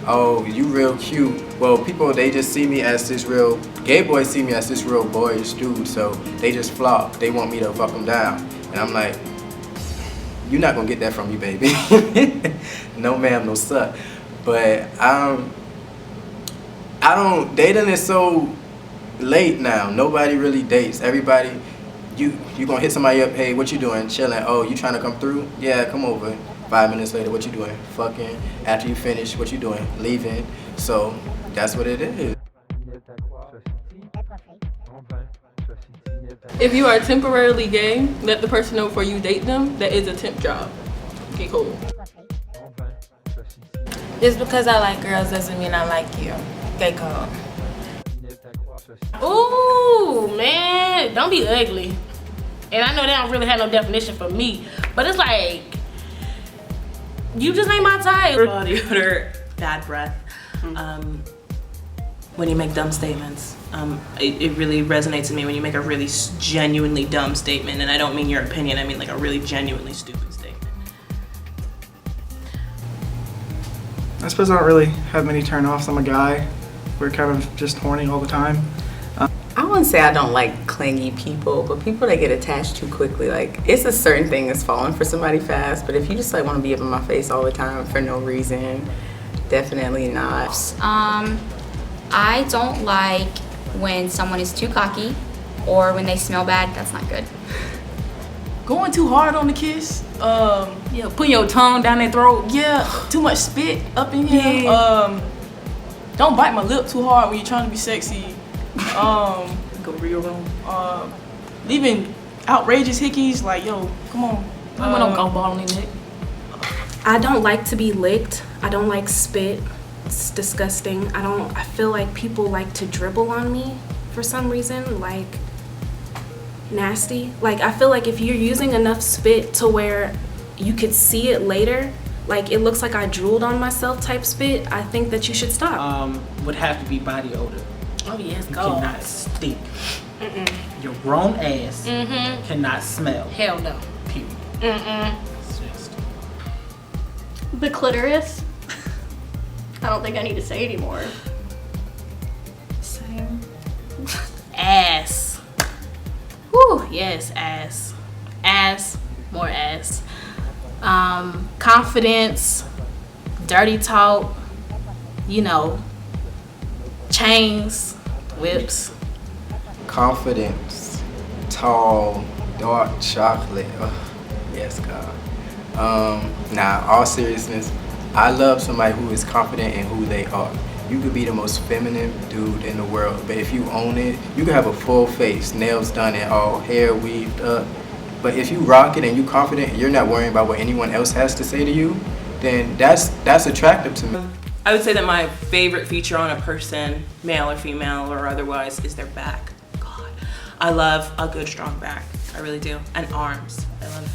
oh, you real cute. Well, people, they just see me as this real, gay boys see me as this real boyish dude, so they just flop. They want me to fuck them down. And I'm like, you're not gonna get that from me, baby. No ma'am, no sir. But dating is so late now. Nobody really dates. Everybody, you gonna hit somebody up, hey, what you doing? Chilling. Oh, you trying to come through? Yeah, come over. 5 minutes later, what you doing? Fucking. After you finish, what you doing? Leaving. So that's what it is. If you are temporarily gay, let the person know before you date them that is a temp job. Okay, cool. Just because I like girls doesn't mean I like you. Gay code. Ooh, man, don't be ugly. And I know they don't really have no definition for me, but it's like, you just ain't my type. Body odor, bad breath. When you make dumb statements. It really resonates with me when you make a really genuinely dumb statement, and I don't mean your opinion, I mean like a really genuinely stupid statement. I suppose I don't really have many turn-offs. I'm a guy. We're kind of just horny all the time. I wouldn't say I don't like clingy people, but people that get attached too quickly, like, it's a certain thing as falling for somebody fast, but if you just like want to be up in my face all the time for no reason, definitely not. I don't like when someone is too cocky or when they smell bad. That's not good. Going too hard on the kiss. Yeah, putting your tongue down their throat. Yeah, too much spit up in here. Yeah. Don't bite my lip too hard when you're trying to be sexy. Go real wrong. Leaving outrageous hickeys like, yo, come on. I'm gonna go ball on their neck. I don't like to be licked. I don't like spit. It's disgusting. I feel like people like to dribble on me for some reason, like nasty. Like, I feel like if you're using enough spit to where you could see it later, like it looks like I drooled on myself type spit, I think that you should stop. Would have to be body odor. Oh yes, You go. cannot stink. Your grown ass cannot smell. Hell no. Period. The clitoris. I don't think I need to say anymore. Same. Ass. Whew, yes, ass. Ass, more ass. Confidence, dirty talk, you know, chains, whips. Confidence, tall, dark chocolate. Ugh, yes, God. Nah, all seriousness, I love somebody who is confident in who they are. You could be the most feminine dude in the world, but if you own it, you can have a full face, nails done and all, hair weaved up. But if you rock it and you confident and you're not worrying about what anyone else has to say to you, then that's attractive to me. I would say that my favorite feature on a person, male or female or otherwise, is their back. God, I love a good strong back. I really do. And arms. I love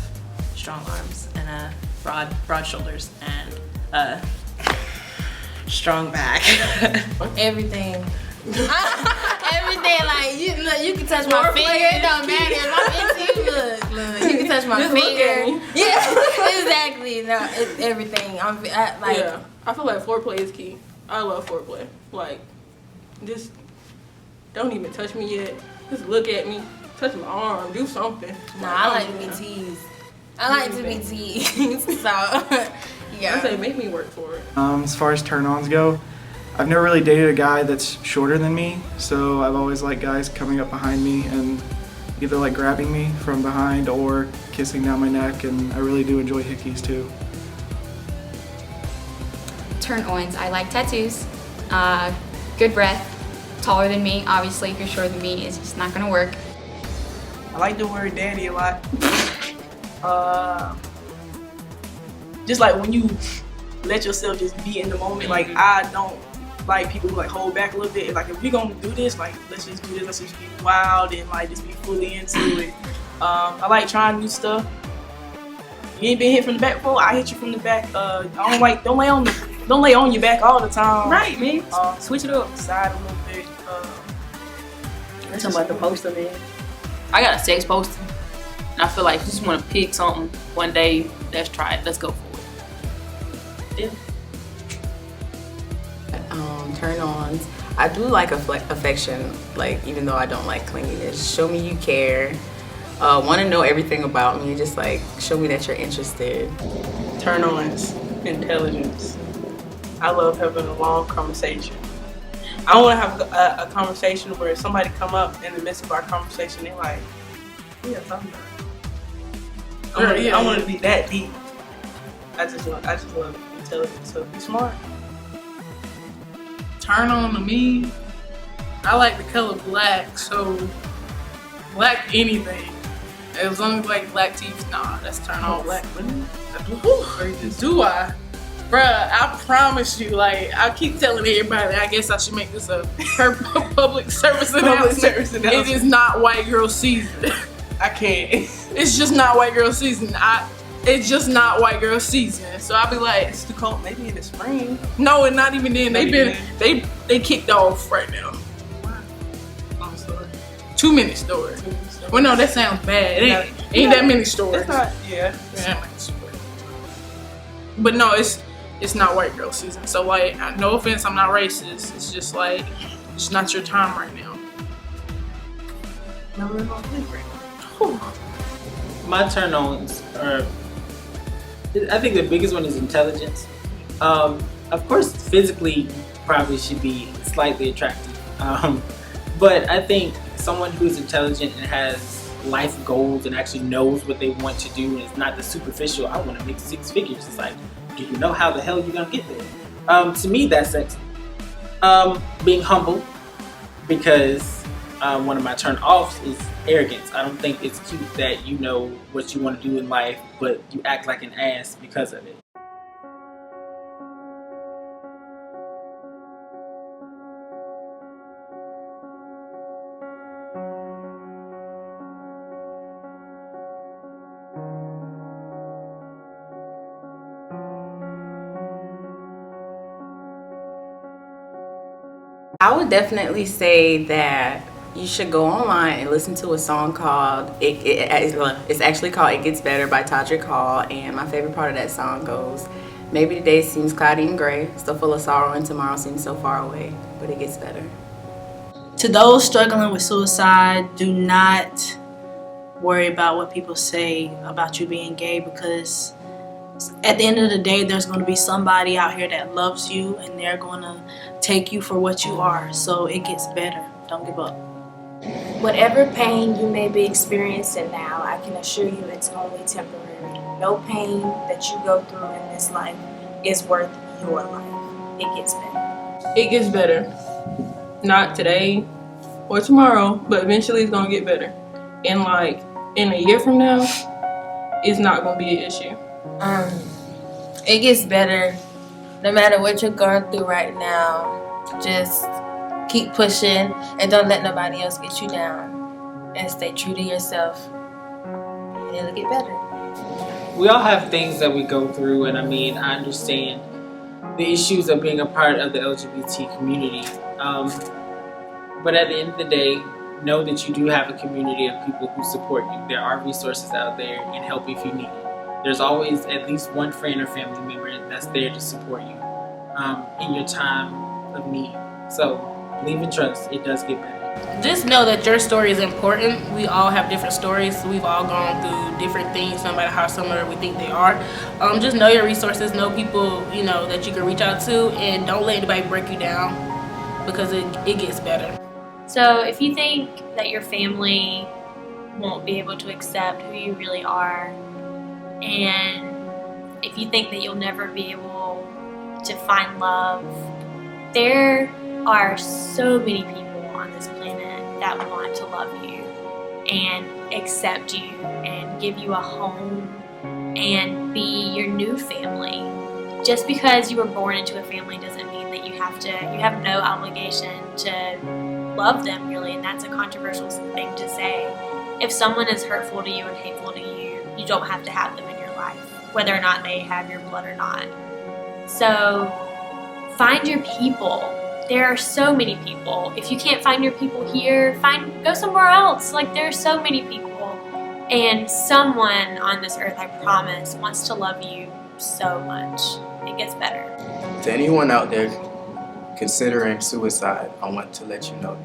strong arms and broad shoulders and strong back. Everything. Everything, like, you can touch my finger, it don't matter. If I'm into you, look, you can touch my finger. Yeah, exactly. No, it's everything. Yeah, I feel like foreplay is key. I love foreplay. Like, just don't even touch me yet. Just look at me, touch my arm, do something. Nah, I like to be teased. I like to be teased. So, yeah. I say make me work for it. As far as turn-ons go, I've never really dated a guy that's shorter than me, so I've always liked guys coming up behind me and either like grabbing me from behind or kissing down my neck, and I really do enjoy hickeys too. Turn-ons. I like tattoos. Good breath. Taller than me. Obviously, if you're shorter than me, it's just not gonna work. I like the word daddy a lot. Just like when you let yourself just be in the moment. Like, I don't like people who like hold back a little bit. Like, if we're gonna do this, like, let's just do this. Let's just be wild and like just be fully into it. I like trying new stuff. You ain't been hit from the back before? I hit you from the back. Don't lay on your back all the time. Right, man. Switch it up. Side a little bit. That's about the poster, man. I got a sex poster, and I feel like if you just want to pick something one day, let's try it. Let's go for it. Yeah. Turn-ons. I do like affection, like, even though I don't like clinginess. Show me you care. Want to know everything about me. Just like show me that you're interested. Turn-ons. Intelligence. I love having a long conversation. I don't want to have a conversation where somebody come up in the midst of our conversation, they're like, yeah, something. I want to be that deep. I just love intelligence. So be smart. Turn on to me, I like the color black, so black anything. As long as like black teeth, nah, that's turn on. Black women? Do I? Bruh, I promise you, like, I keep telling everybody, I guess I should make this a public service announcement. It is not white girl season. I can't. It's just not white girl season. It's just not white girl season. So I'll be like, it's too cold. Maybe in the spring. No, and not even then. They kicked off right now. I'm sorry. 2 minute story. Well, no, that sounds bad. It ain't that many stories. It's not. Yeah. But no, it's not white girl season. So like, no offense, I'm not racist. It's just like, it's not your time right now. Number one boyfriend. My turn-ons are, I think the biggest one is intelligence. Of course, physically, probably should be slightly attractive. But I think someone who's intelligent and has life goals and actually knows what they want to do and it's not the superficial, I want to make 6 figures. It's like, do you know how the hell you're going to get there? To me, that's sexy. Being humble, because one of my turn-offs is arrogance. I don't think it's cute that you know what you want to do in life, but you act like an ass because of it. I would definitely say that you should go online and listen to a song called it's actually called It Gets Better by Todrick Hall, and my favorite part of that song goes, maybe today seems cloudy and gray, still full of sorrow, and tomorrow seems so far away, but it gets better. To those struggling with suicide, do not worry about what people say about you being gay, because at the end of the day, there's going to be somebody out here that loves you and they're going to take you for what you are. So it gets better. Don't give up. Whatever pain you may be experiencing now, I can assure you it's only temporary. No pain that you go through in this life is worth your life. It gets better. It gets better. Not today or tomorrow, but eventually it's gonna get better. And like in a year from now, it's not gonna be an issue. It gets better. No matter what you're going through right now, just keep pushing and don't let nobody else get you down. And stay true to yourself. And it'll get better. We all have things that we go through, and I mean, I understand the issues of being a part of the LGBT community. But at the end of the day, know that you do have a community of people who support you. There are resources out there and help if you need it. There's always at least one friend or family member that's there to support you in your time of need. So believe and trust, it does get better. Just know that your story is important. We all have different stories. We've all gone through different things, no matter how similar we think they are. Just know your resources, know people, you know, that you can reach out to, and don't let anybody break you down, because it gets better. So if you think that your family won't be able to accept who you really are, and if you think that you'll never be able to find love, there are so many people on this planet that want to love you and accept you and give you a home and be your new family. Just because you were born into a family doesn't mean that you have no obligation to love them, really, and that's a controversial thing to say. If someone is hurtful to you and hateful to you, you don't have to have them in your life, whether or not they have your blood or not. So find your people. There are so many people. If you can't find your people here, go somewhere else. Like, there are so many people, and someone on this earth, I promise, wants to love you so much. It gets better. To anyone out there considering suicide, I want to let you know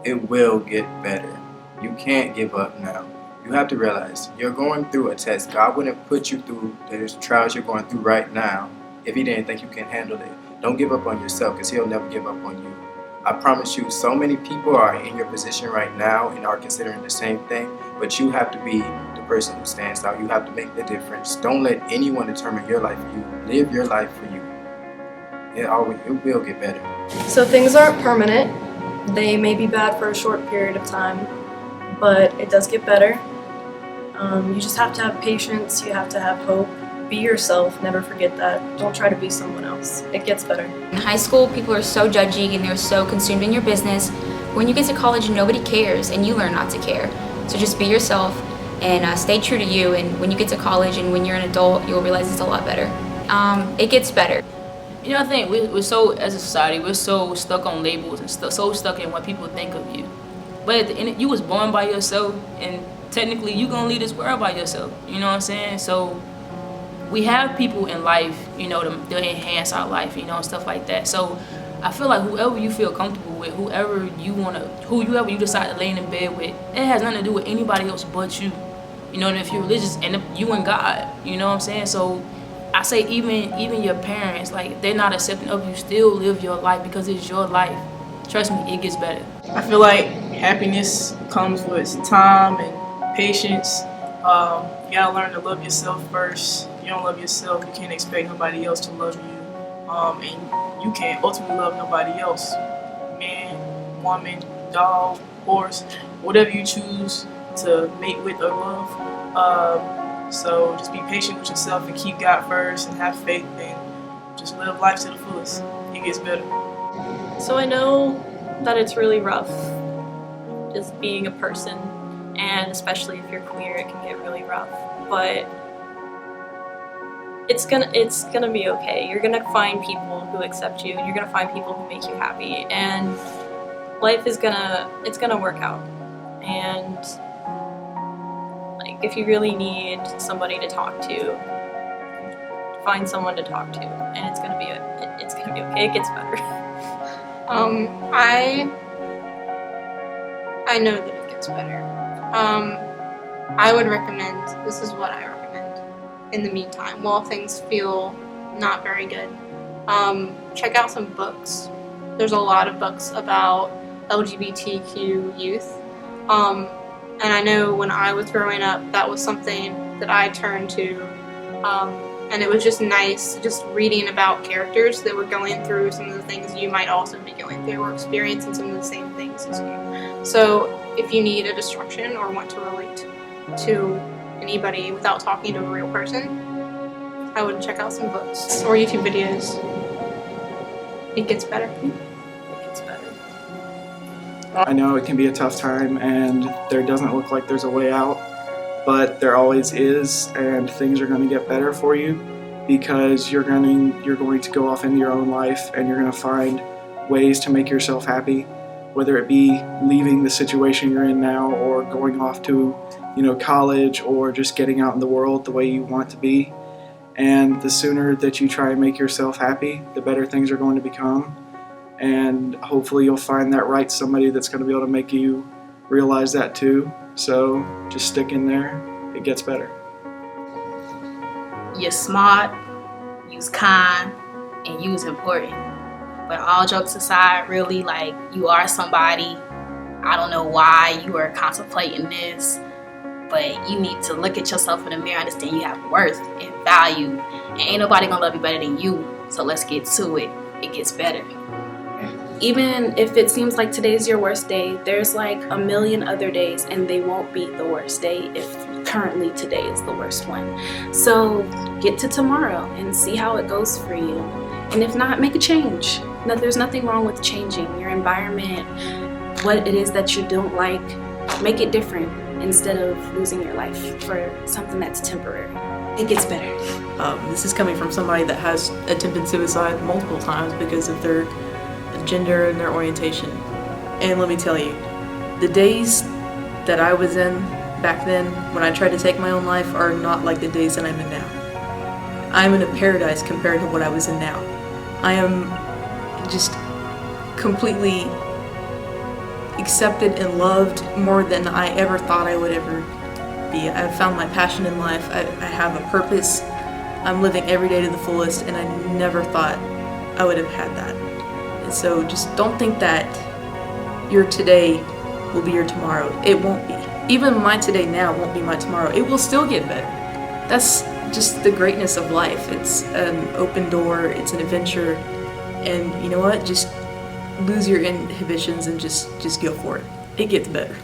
it will get better. You can't give up now. You have to realize you're going through a test. God wouldn't put you through the trials you're going through right now if He didn't think you can handle it. Don't give up on yourself, because He'll never give up on you. I promise you, so many people are in your position right now and are considering the same thing, but you have to be the person who stands out. You have to make the difference. Don't let anyone determine your life for you. Live your life for you. It will get better. So things aren't permanent. They may be bad for a short period of time, but it does get better. You just have to have patience. You have to have hope. Be yourself. Never forget that. Don't try to be someone else. It gets better. In high school, people are so judgy and they're so consumed in your business. When you get to college, nobody cares, and you learn not to care. So just be yourself and stay true to you. And when you get to college and when you're an adult, you'll realize it's a lot better. It gets better. You know, I think we're so, as a society, we're so stuck on labels and so stuck in what people think of you. But at the end, you was born by yourself, and technically you gonna leave this world by yourself. You know what I'm saying? So we have people in life, you know, to enhance our life, you know, and stuff like that. So I feel like whoever you feel comfortable with, whoever you decide to lay in bed with, it has nothing to do with anybody else but you. You know, and if you're religious, and you and God, you know what I'm saying? So I say even your parents, like, they're not accepting of you, still live your life because it's your life. Trust me, it gets better. I feel like happiness comes with time and patience. You gotta learn to love yourself first. If you don't love yourself, you can't expect nobody else to love you. And you can't ultimately love nobody else. Man, woman, dog, horse, whatever you choose to mate with or love. So just be patient with yourself and keep God first and have faith and just live life to the fullest. It gets better. So I know that it's really rough just being a person, and especially if you're queer, it can get really rough. But it's gonna be okay. You're gonna find people who accept you, and you're gonna find people who make you happy, and life is gonna work out. And like, if you really need somebody to talk to, find someone to talk to, and it's gonna be okay. It gets better. I know that it gets better. I would recommend, this is what I recommend in the meantime, while things feel not very good. Check out some books. There's a lot of books about LGBTQ youth. And I know when I was growing up, that was something that I turned to. And it was just nice just reading about characters that were going through some of the things you might also be going through or experiencing some of the same things as you. So if you need a distraction or want to relate to anybody without talking to a real person, I would check out some books or YouTube videos. It gets better. I know it can be a tough time and there doesn't look like there's a way out, but there always is, and things are going to get better for you because you're going to go off into your own life and you're going to find ways to make yourself happy, whether it be leaving the situation you're in now or going off to, college, or just getting out in the world the way you want to be. And the sooner that you try and make yourself happy, the better things are going to become. And hopefully you'll find that right somebody that's going to be able to make you realize that too. So just stick in there. It gets better. You're smart, you's kind, and you's important. But all jokes aside, really, like, you are somebody. I don't know why you are contemplating this, but you need to look at yourself in the mirror, understand you have worth and value, and ain't nobody gonna love you better than you. So let's get to it. It gets better. Even if it seems like today's your worst day, there's like a million other days, and they won't be the worst day if currently today is the worst one. So get to tomorrow and see how it goes for you. And if not, make a change. No, there's nothing wrong with changing your environment, what it is that you don't like. Make it different instead of losing your life for something that's temporary. It gets better. This is coming from somebody that has attempted suicide multiple times because of their gender and their orientation. And let me tell you, the days that I was in back then when I tried to take my own life are not like the days that I'm in now. I'm in a paradise compared to what I was in now. I am just completely accepted and loved more than I ever thought I would ever be. I've found my passion in life. I have a purpose. I'm living every day to the fullest, and I never thought I would have had that. And so just don't think that your today will be your tomorrow. It won't be. Even my today now won't be my tomorrow. It will still get better. That's just the greatness of life. It's an open door, it's an adventure, and you know what? Just lose your inhibitions and just go for it. It gets better.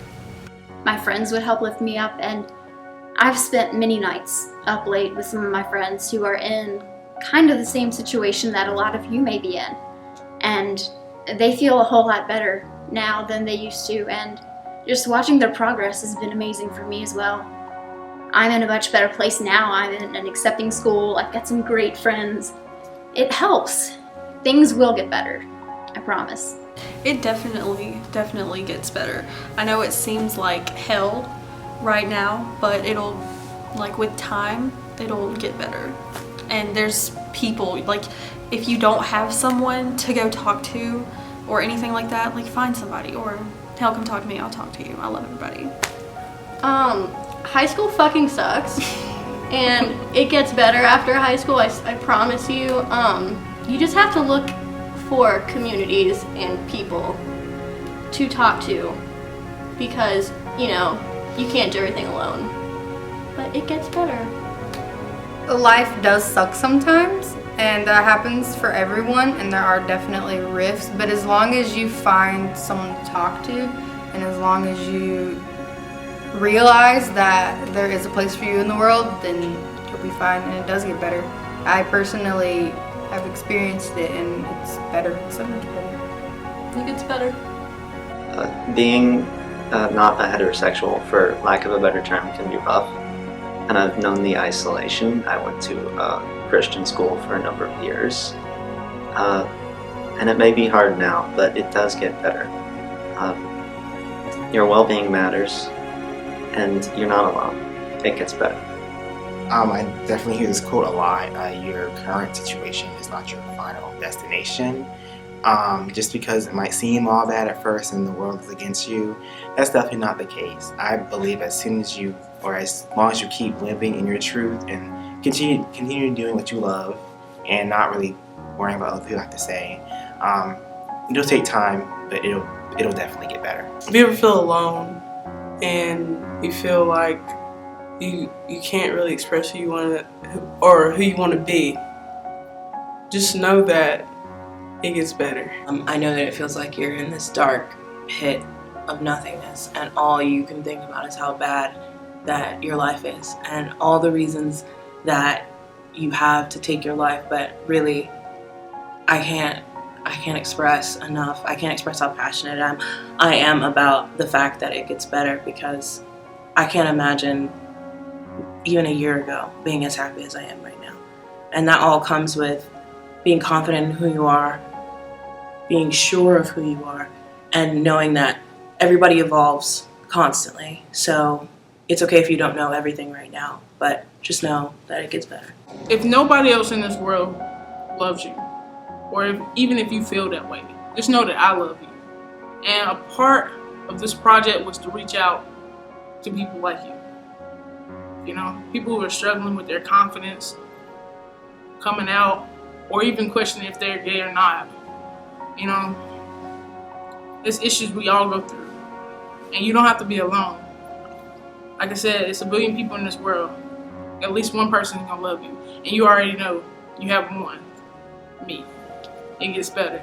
My friends would help lift me up, and I've spent many nights up late with some of my friends who are in kind of the same situation that a lot of you may be in. And they feel a whole lot better now than they used to, and just watching their progress has been amazing for me as well. I'm in a much better place now. I'm in an accepting school. I've got some great friends. It helps. Things will get better. I promise. It definitely gets better. I know it seems like hell right now, but it'll, like, with time, it'll get better. And there's people, like, if you don't have someone to go talk to or anything like that, like, find somebody, or hell, come talk to me, I'll talk to you. I love everybody. High school fucking sucks. And it gets better after high school, I promise you. You just have to look for communities and people to talk to, because, you know, you can't do everything alone. But it gets better. Life does suck sometimes, and that happens for everyone, and there are definitely rifts, but as long as you find someone to talk to, and as long as you realize that there is a place for you in the world, then you'll be fine, and it does get better. I personally have experienced it, and it's better. It's so much better. It gets better. Being not a heterosexual, for lack of a better term, can be rough. And I've known the isolation. I went to Christian school for a number of years. And it may be hard now, but it does get better. Your well-being matters, and you're not alone. It gets better. I definitely hear this quote a lot. Your current situation is not your final destination. Just because it might seem all bad at first and the world is against you, that's definitely not the case. I believe as long as you keep living in your truth and continue doing what you love and not really worrying about what other people have to say, it'll take time, but it'll definitely get better. If you ever feel alone and you feel like you can't really express who you want to or who you want to be, just know that it gets better. I know that it feels like you're in this dark pit of nothingness, and all you can think about is how bad that your life is and all the reasons that you have to take your life, but really I can't express enough. I can't express how passionate I am about the fact that it gets better, because I can't imagine even a year ago being as happy as I am right now. And that all comes with being confident in who you are, being sure of who you are, and knowing that everybody evolves constantly. So it's okay if you don't know everything right now, but just know that it gets better. If nobody else in this world loves you, or even if you feel that way, just know that I love you. And a part of this project was to reach out to people like you. You know, people who are struggling with their confidence, coming out, or even questioning if they're gay or not. You know, it's issues we all go through, and you don't have to be alone. Like I said, it's 1 billion people in this world. At least one person is gonna love you, and you already know you have one. Me. It gets better.